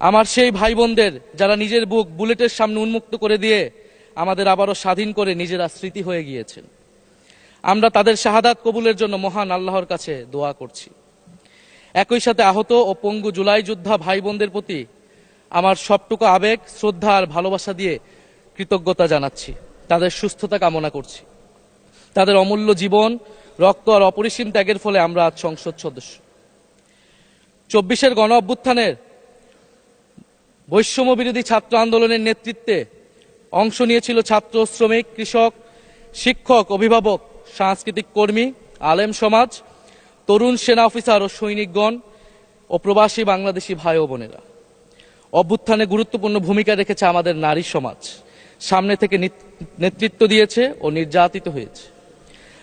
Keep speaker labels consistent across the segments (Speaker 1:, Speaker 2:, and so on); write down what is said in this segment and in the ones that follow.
Speaker 1: আমার সেই ভাই বোনদের যারা নিজের বুক বুলেটের সামনে উন্মুক্ত করে দিয়ে আমাদের আবারও স্বাধীন করে নিজেরা স্মৃতি হয়ে গিয়েছেন, আমরা তাদের শাহাদাত কবুলের জন্য মহান আল্লাহর কাছে দোয়া করছি। একই সাথে আহত ও পঙ্গু জুলাই যোদ্ধা ভাই বোনদের প্রতি আমার সবটুকু আবেগ, শ্রদ্ধা আর ভালোবাসা দিয়ে কৃতজ্ঞতা জানাচ্ছি। তাদের সুস্থতা কামনা করছি। তাদের অমূল্য জীবন, রক্ত আর অপরিসীম ত্যাগের ফলে আমরা আজ সংসদ সদস্য। 24-এর গণ অভ্যুত্থানের বৈষম্য বিরোধী ছাত্র আন্দোলনের নেতৃত্বে অংশ নিয়েছিল ছাত্র, শ্রমিক, কৃষক, শিক্ষক, অভিভাবক, সাংস্কৃতিক কর্মী, আলেম সমাজ, তরুণ সেনা অফিসার ও সৈনিকগণ ও প্রবাসী বাংলাদেশি ভাই ও বোনেরা। অভ্যুত্থানে গুরুত্বপূর্ণ ভূমিকা রেখেছে আমাদের নারী সমাজ, সামনে থেকে নেতৃত্ব দিয়েছে ও নির্যাতিত হয়েছে।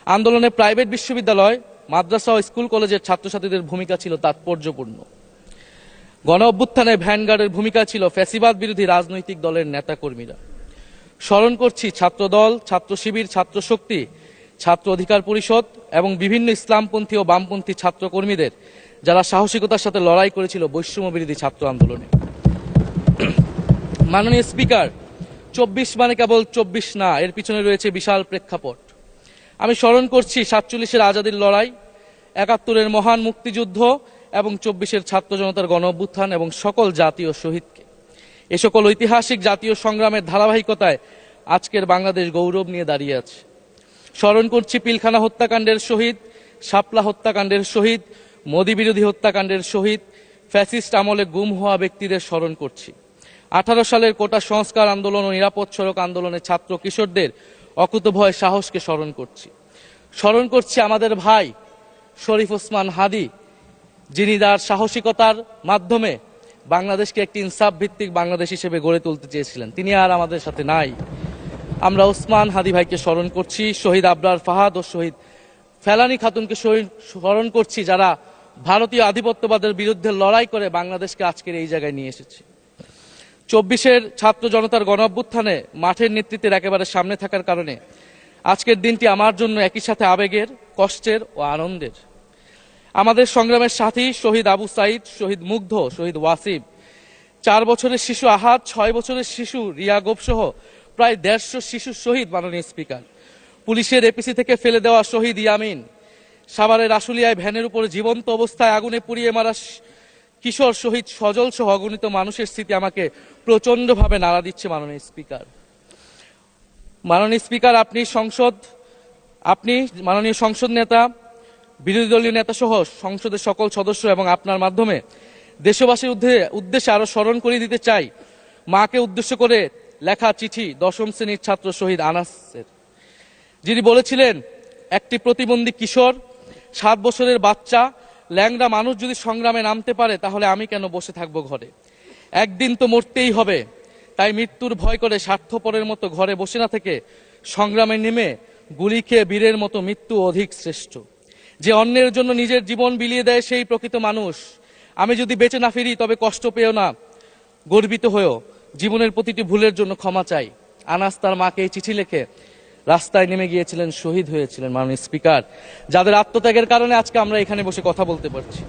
Speaker 1: আন্দোলনে প্রাইভেট বিশ্ববিদ্যালয়, মাদ্রাসা ও স্কুল কলেজের ছাত্রছাত্রীদের ভূমিকা ছিল তাৎপর্যপূর্ণ। গণ অভ্যুত্থানে ভ্যানগার্ডের ভূমিকা ছিল ফ্যাসিবাদ বিরোধী রাজনৈতিক দলের নেতাকর্মীরা। স্মরণ করছি ছাত্রদল, ছাত্র শিবির, ছাত্র শক্তি, ছাত্র অধিকার পরিষদ এবং বিভিন্ন ইসলামপন্থী ও বামপন্থী ছাত্রকর্মীদের, যারা সাহসিকতার সাথে লড়াই করেছিল বৈষম্য বিরোধী ছাত্র আন্দোলনে। মাননীয় স্পিকার, 24 মানে কেবল 24 না, এর পিছনে রয়েছে বিশাল প্রেক্ষাপট। আমি স্মরণ করছি 47-এর আজাদির লড়াই, 71-এর মহান মুক্তিযুদ্ধ এবং 24-এর ছাত্র জনতার গণ অভ্যুত্থান এবং সকল জাতীয় শহীদকে। এ সকল ঐতিহাসিক জাতীয় সংগ্রামের ধারাবাহিকতায় আজকের বাংলাদেশ গৌরব নিয়ে দাঁড়িয়ে আছে। স্মরণ করছি পিলখানা হত্যাকাণ্ডের শহীদ, শাপলা হত্যাকাণ্ডের শহীদ, মোদী বিরোধী হত্যাকাণ্ডের শহীদ, ফ্যাসিস্ট আমলে গুম হওয়া ব্যক্তিদের স্মরণ করছি। 18 সালের কোটা সংস্কার আন্দোলন ও নিরাপদ সড়ক আন্দোলনে ছাত্র কিশোরদের অকুতোভয় সাহসকে স্মরণ করছি। স্মরণ করছি আমাদের ভাই শরীফ ওসমান হাদী, যিনি তার সাহসিকতার মাধ্যমে বাংলাদেশকে একটি ইনসাফ ভিত্তিক বাংলাদেশ হিসেবে গড়ে তুলতে চেয়েছিলেন। তিনি আর আমাদের সাথে নাই। আমরা ওসমান হাদী ভাইকে স্মরণ করছি। শহীদ আবরার ফাহাদ ও শহীদ ফেলানী খাতুনকে স্মরণ করছি, যারা ভারতীয় আধিপত্যবাদের বিরুদ্ধে লড়াই করে বাংলাদেশকে আজকের এই জায়গায় নিয়ে এসেছে। 24-এর ছাত্র জনতার গণ অভ্যুত্থানে মাঠের নেতৃত্বের একেবারে সামনে থাকার কারণে আজকের দিনটি আমার জন্য একই সাথে আবেগের, কষ্টের ও আনন্দের। আমাদের সংগ্রামের সাথী শহীদ আবু সাইদ, শহীদ মুগ্ধ, শহীদ ওয়াসিব, 4 বছরের শিশু আহাদ, 6 বছরের শিশু রিয়া গোপ সহ প্রায় 150 শিশু শহীদ। মাননীয় স্পিকার, পুলিশের এপিসি থেকে ফেলে দেওয়া শহীদ ইয়ামিন, সাভারের আশুলিয়ায় ভ্যানের উপরে জীবন্ত অবস্থায় আগুনে পুড়িয়ে মারা কিশোর শহীদ সজল সহ অগণিত মানুষের স্মৃতি আমাকে প্রচন্ডভাবে নাড়া দিচ্ছে। মাননীয় স্পিকার, আপনি মাননীয় সংসদ নেতা, বিরোধী দলীয় নেতা সহ সংসদের সকল সদস্য এবং আপনার মাধ্যমে দেশবাসীর উদ্দেশ্যে আরো স্মরণ করিয়ে দিতে চাই মাকে উদ্দেশ্য করে লেখা চিঠি 10ম শ্রেণীর ছাত্র শহীদ আনাসের, যিনি বলেছিলেন, একটি প্রতিবন্ধী কিশোর, 7 বছরের বাচ্চা, ল্যাংড়া মানুষ যদি সংগ্রামে নামতে পারে, তাহলে আমি কেন বসে থাকবো ঘরে? একদিন তো মরতেই হবে, তাই মৃত্যুর ভয় করে স্বার্থপরের মতো ঘরে বসে না থেকে সংগ্রামে নেমে গুলি খেয়ে বীরের মতো মৃত্যু অধিক শ্রেষ্ঠ। যে অন্যের জন্য নিজের জীবন বিলিয়ে দেয়, সেই প্রকৃত মানুষ। আমি যদি বেঁচে না ফিরি, তবে কষ্ট পেও না, গর্বিত হয়েও জীবনের প্রতিটি ভুলের জন্য ক্ষমা চাই। আনাস তার মাকে এই চিঠি লিখে রাস্তায় নেমে গিয়েছিলেন, শহীদ হয়েছিলেন। মাননীয় স্পিকার, যাদের আত্মত্যাগের কারণে আজকে আমরা এখানে বসে কথা বলতে পারছি।